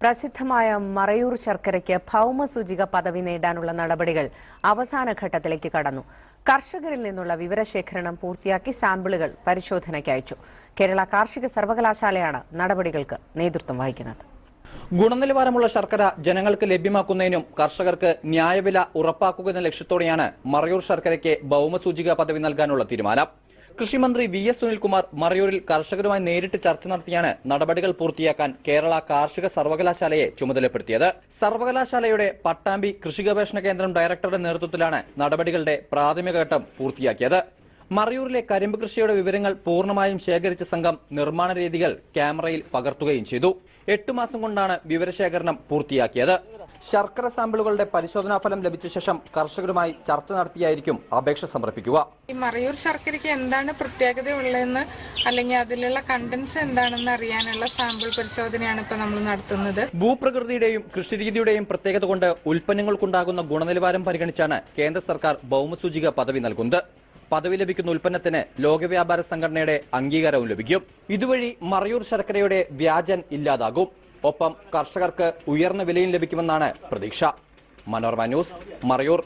പ്രസിദ്ധമായ മറയൂർ ശർക്കരയ്ക്ക് ഭൗമസൂചിക പദവി നേടാനുള്ള നടപടികൾ അവസാന ഘട്ടത്തിലേക്ക് കടന്നു. കർഷകരിൽ നിന്നുള്ള വിവരശേഖരണം പൂർത്തിയാക്കി സാമ്പിളുകൾ പരിശോധനയ്ക്ക് അയച്ചു. കേരള കാർഷിക സർവകലാശാലയാണ് നടപടികൾക്ക് നേതൃത്വം വഹിക്കുന്നത്. ഗുണനിലവാരമുള്ള ശർക്കര ജനങ്ങൾക്ക് ലഭ്യമാക്കുന്നതിനും കർഷകർക്ക് ന്യായവില ഉറപ്പാക്കുക ലക്ഷ്യത്തോടെയാണ് മറയൂർ ശർക്കരയ്ക്ക് ഭൗമസൂചിക പദവി നൽകാനുള്ള തീരുമാനം. കൃഷിമന്ത്രി VS സുനിൽകുമാർ മറയൂരിൽ കർഷകരുമായി നേരിട്ട് ചർച്ച നടത്തിയാണ് നടപടികൾ പൂർത്തിയാക്കാൻ കേരള കാർഷിക സർവകലാശാലയെ ചുമതലപ്പെടുത്തിയത്. സർവകലാശാലയുടെ പട്ടാമ്പി കൃഷി ഗവേഷണ കേന്ദ്രം ഡയറക്ടറുടെ നേതൃത്വത്തിലാണ് നടപടികളുടെ പ്രാഥമിക ഘട്ടം പൂർത്തിയാക്കിയത്. മറയൂരിലെ കരിമ്പ് കൃഷിയുടെ വിവരങ്ങൾ പൂർണ്ണമായും ശേഖരിച്ച സംഘം നിർമ്മാണ രീതികൾ ക്യാമറയിൽ പകർത്തുകയും ചെയ്തു. 8 മാസം കൊണ്ടാണ് വിവരശേഖരണം പൂർത്തിയാക്കിയത്. ശർക്കര സാമ്പിളുകളുടെ പരിശോധനാ ഫലം ലഭിച്ച ശേഷം കർഷകരുമായി ചർച്ച നടത്തിയായിരിക്കും അപേക്ഷ സമർപ്പിക്കുക. ഈ മറയൂർ ശർക്കരയ്ക്ക് എന്താണ് പ്രത്യേകത ഉള്ളതെന്ന് അല്ലെങ്കിൽ അതിലുള്ള കണ്ടൻസ് എന്താണെന്ന് അറിയാനുള്ള സാമ്പിൾ പരിശോധനയാണ് ഇപ്പോൾ നമ്മൾ നടത്തുന്നത്. ഭൂപ്രകൃതിയുടെയും കൃഷിരീതിയുടെയും പ്രത്യേകത കൊണ്ട് ഉൽപ്പന്നങ്ങൾക്കുണ്ടാകുന്ന ഗുണനിലവാരം പരിഗണിച്ചാണ് കേന്ദ്ര സർക്കാർ ഭൗമസൂചിക പദവി നൽകുന്നത്. പദവി ലഭിക്കുന്ന ഉൽപ്പന്നത്തിന് ലോകവ്യാപാര സംഘടനയുടെ അംഗീകാരവും ലഭിക്കും. ഇതുവഴി മറയൂർ ശർക്കരയുടെ വ്യാജൻ ഇല്ലാതാകും. ഒപ്പം കർഷകർക്ക് ഉയർന്ന വിലയും ലഭിക്കുമെന്നാണ് പ്രതീക്ഷ. മനോരമ ന്യൂസ്, മറയൂർ.